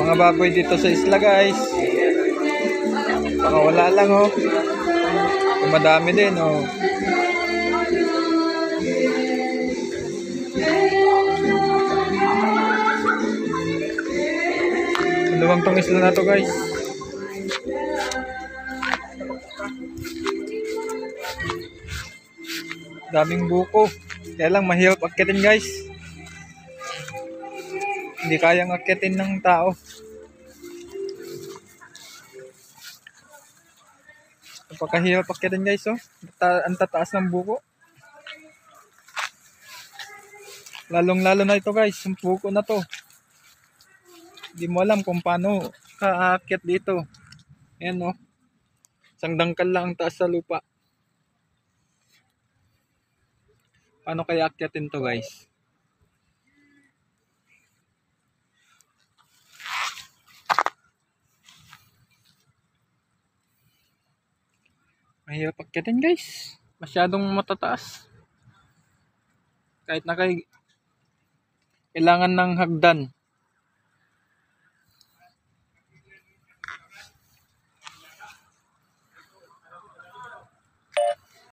Mga baboy dito sa isla guys. Baka wala lang oh. Madami din oh. Maluwang tong isla na to guys. Daming buko. Kaya lang mahirap akyatin guys. Hindi kayang akyatin ng tao. Napakahirap akyatin guys oh. Ang tataas ng buko. Lalong lalo na ito guys. Yung buko na to. Hindi mo alam kung paano kaakyat dito. Ayan oh. Isang dangkal lang ang taas sa lupa. Paano kaya akyatin to guys? Mahirap akyatin guys. Masyadong matataas. Kahit na kailangan ng hagdan.